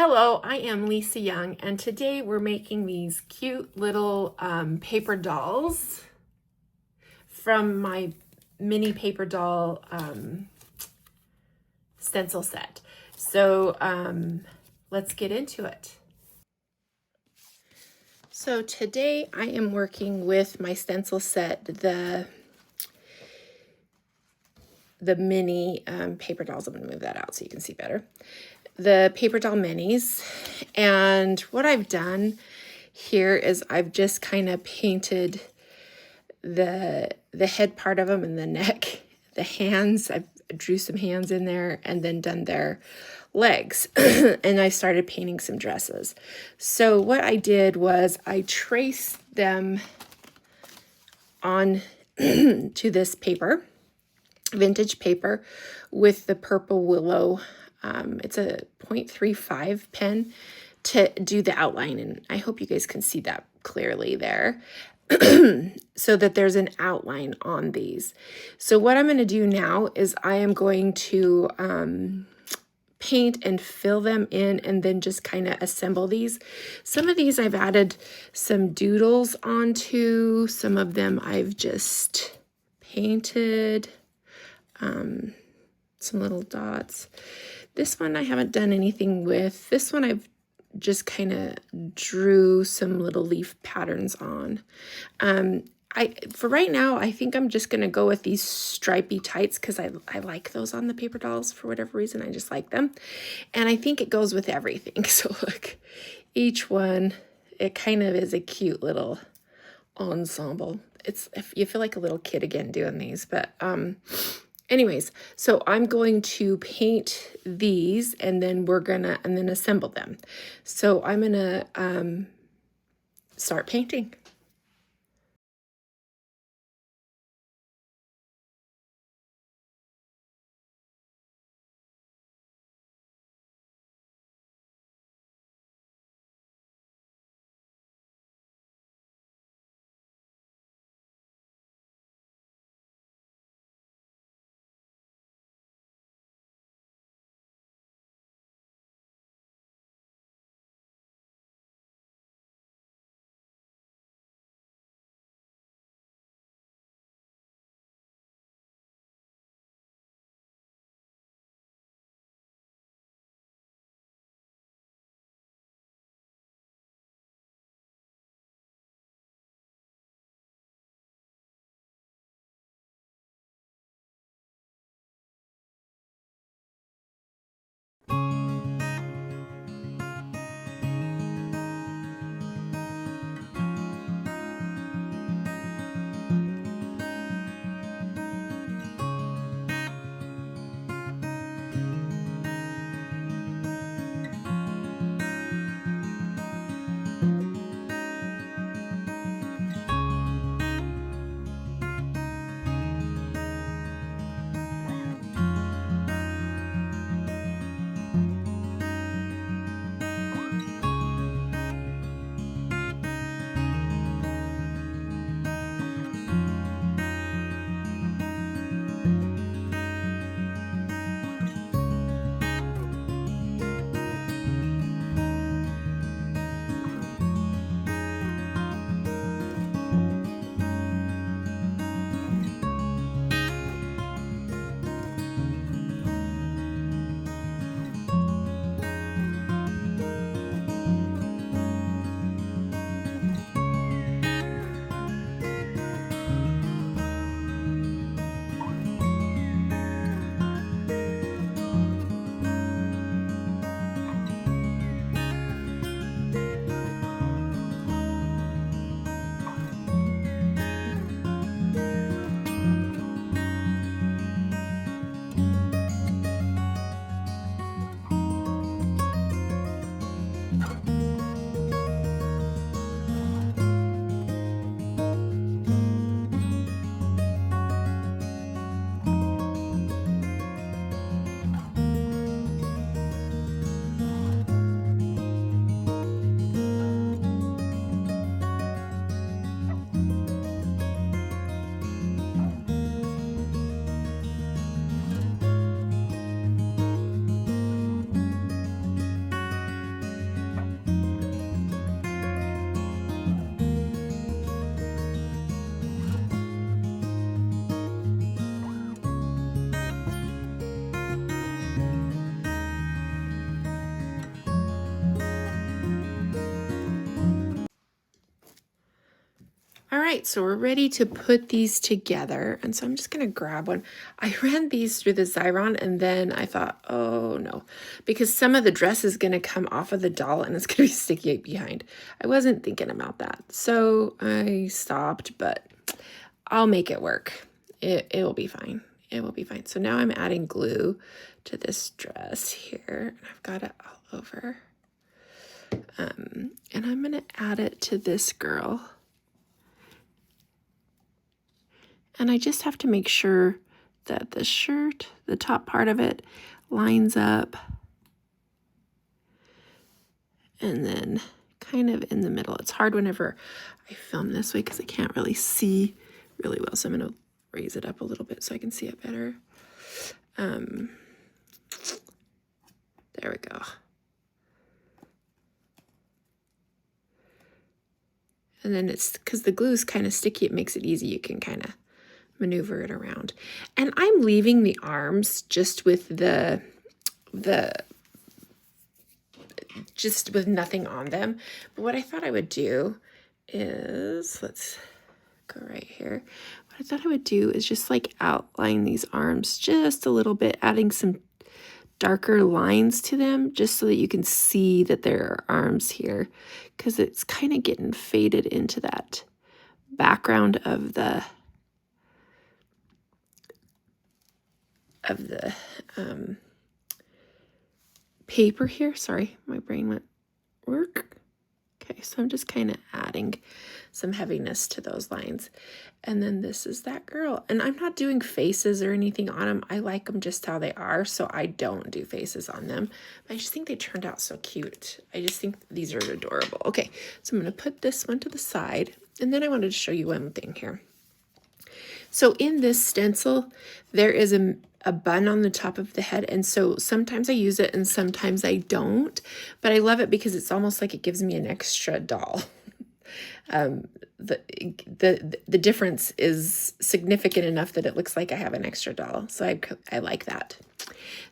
Hello, I am Lisa Young, and today we're making these cute little paper dolls from my mini paper doll stencil set. So let's get into it. So today I am working with my stencil set, the mini paper dolls. I'm going to move that out so you can see better. The paper doll minis, and what I've done here is I've just kind of painted the head part of them and the neck, the hands. I drew some hands in there and then done their legs and I started painting some dresses. So what I did was I traced them on to this paper, vintage paper, with the purple willow. It's a 0.35 pen to do the outline, and I hope you guys can see that clearly there. So that there's an outline on these. So what I'm going to do now is I am going to paint and fill them in and then just kind of assemble these. Some of these I've added some doodles onto. Some of them I've just painted some little dots. This one I haven't done anything with. This one I've just kind of drew some little leaf patterns on. For right now, I think I'm just going to go with these stripy tights because I like those on the paper dolls for whatever reason. I just like them. And I think it goes with everything. So look, each one, it kind of is a cute little ensemble. You feel like a little kid again doing these, but anyways, so I'm going to paint these and then assemble them. So I'm gonna start painting. All right, so we're ready to put these together. And so I'm just going to grab one. I ran these through the Xyron and then I thought, oh no, because some of the dress is going to come off of the doll and it's going to be sticky behind. I wasn't thinking about that. So I stopped, but I'll make it work. It will be fine. It will be fine. So now I'm adding glue to this dress here. And I've got it all over. And I'm going to add it to this girl. And I just have to make sure that the shirt, the top part of it, lines up. And then kind of in the middle. It's hard whenever I film this way because I can't really see really well. So I'm going to raise it up a little bit so I can see it better. There we go. And then it's because the glue is kind of sticky, it makes it easy. You can kind of maneuver it around. And I'm leaving the arms just with just with nothing on them. But what I thought I would do is, let's go right here. What I thought I would do is just like outline these arms just a little bit, adding some darker lines to them just so that you can see that there are arms here, because it's kind of getting faded into that background of the paper here. Sorry, my brain went work. Okay, so I'm just kind of adding some heaviness to those lines. And then this is that girl. And I'm not doing faces or anything on them. I like them just how they are, so I don't do faces on them. But I just think they turned out so cute. I just think these are adorable. Okay, so I'm going to put this one to the side. And then I wanted to show you one thing here. So in this stencil, there is a bun on the top of the head, and so sometimes I use it and sometimes I don't, but I love it because it's almost like it gives me an extra doll. The difference is significant enough that it looks like I have an extra doll, so I like that.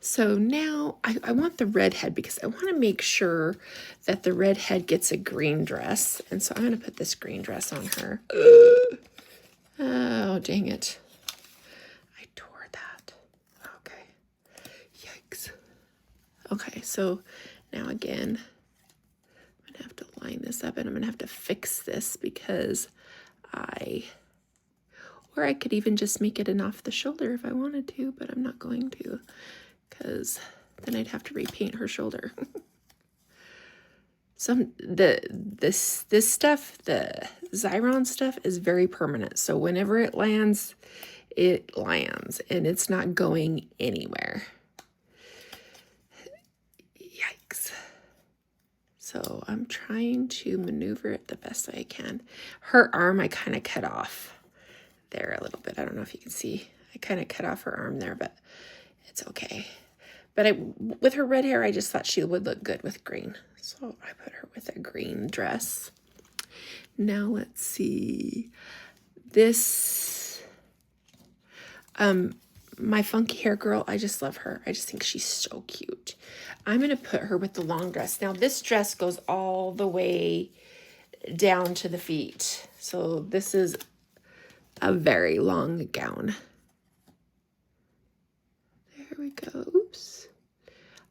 So now I want the red head because I want to make sure that the red head gets a green dress, and so I'm going to put this green dress on her. Oh, dang it. I tore that. Okay. Yikes. Okay, so now again, I'm going to have to line this up and I'm going to have to fix this because or I could even just make it an off the shoulder if I wanted to, but I'm not going to because then I'd have to repaint her shoulder. This stuff, the Xyron stuff is very permanent. So whenever it lands and it's not going anywhere. Yikes. So I'm trying to maneuver it the best I can. Her arm I kind of cut off there a little bit. I don't know if you can see. I kind of cut off her arm there, but it's okay. But with her red hair, I just thought she would look good with green. So I put her with a green dress. Now let's see. This, my funky hair girl, I just love her. I just think she's so cute. I'm going to put her with the long dress. Now this dress goes all the way down to the feet. So this is a very long gown. There we go. Oops.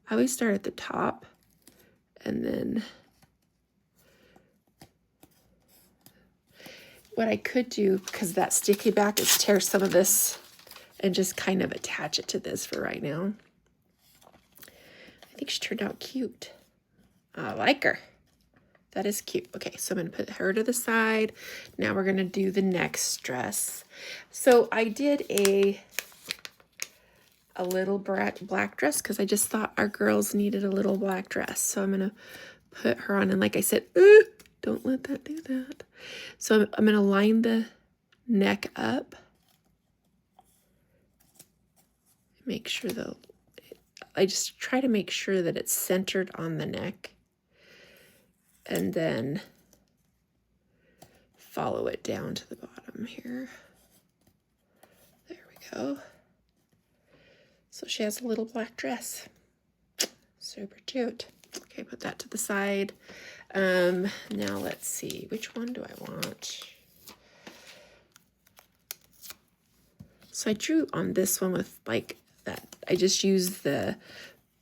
I always start at the top and then what I could do, because that sticky back, is tear some of this and just kind of attach it to this for right now. I think she turned out cute. I like her. That is cute. Okay, so I'm going to put her to the side. Now we're going to do the next dress. So I did a little black dress because I just thought our girls needed a little black dress. So I'm going to put her on. And like I said, don't let that do that. So I'm going to line the neck up. Make sure I just try to make sure that it's centered on the neck. And then follow it down to the bottom here. There we go. So she has a little black dress. Super cute. Okay, put that to the side. Now let's see, which one do I want? So I drew on this one with like that. I just used the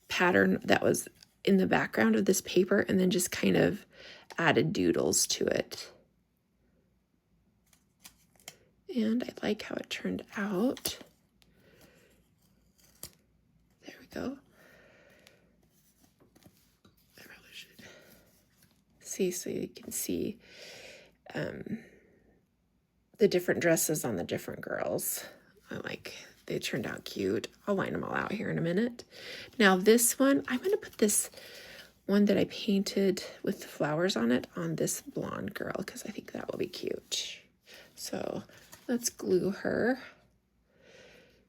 pattern that was in the background of this paper and then just kind of added doodles to it. And I like how it turned out. There we go. I probably should see so you can see the different dresses on the different girls. They turned out cute. I'll line them all out here in a minute. Now this one, I'm going to put this one that I painted with the flowers on it on this blonde girl because I think that will be cute. So let's glue her.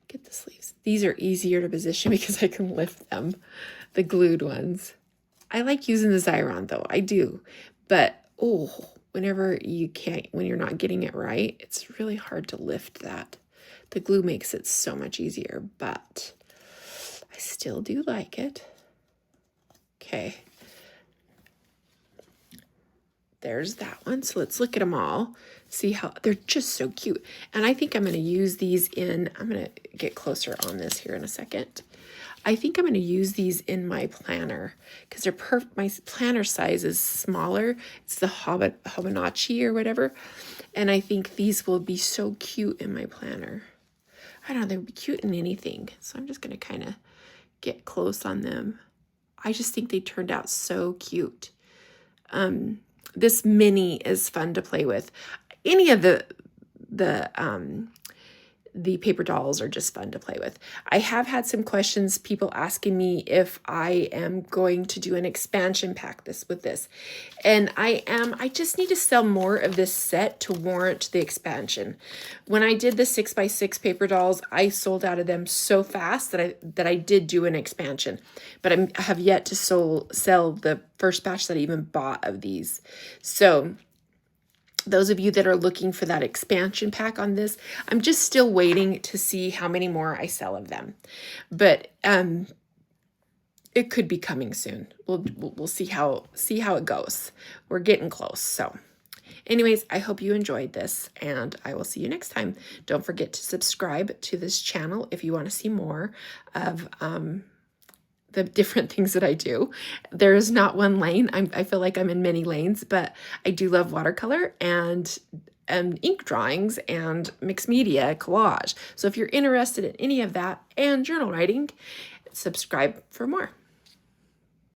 Get the sleeves. These are easier to position because I can lift them, the glued ones. I like using the Xyron though, I do. But whenever you can't, when you're not getting it right, it's really hard to lift that. The glue makes it so much easier, but I still do like it. Okay. There's that one. So let's look at them all. See how they're just so cute. And I think I'm going to use these in, I'm going to get closer on this here in a second. I think I'm going to use these in my planner because they're perfect. My planner size is smaller. It's the Hobonichi or whatever. And I think these will be so cute in my planner. I don't know, they would be cute in anything. So I'm just going to kind of get close on them. I just think they turned out so cute. This mini is fun to play with. Any of the paper dolls are just fun to play with. I have had some questions, people asking me if I am going to do an expansion pack with this. And I just need to sell more of this set to warrant the expansion. When I did the 6x6 paper dolls, I sold out of them so fast that I did do an expansion. But I have yet to sell the first batch that I even bought of these. So those of you that are looking for that expansion pack on this, I'm just still waiting to see how many more I sell of them. But it could be coming soon. We'll see how it goes. We're getting close. So anyways, I hope you enjoyed this and I will see you next time. Don't forget to subscribe to this channel if you want to see more of the different things that I do. There is not one lane. I feel like I'm in many lanes, but I do love watercolor and ink drawings and mixed media collage. So if you're interested in any of that and journal writing, subscribe for more.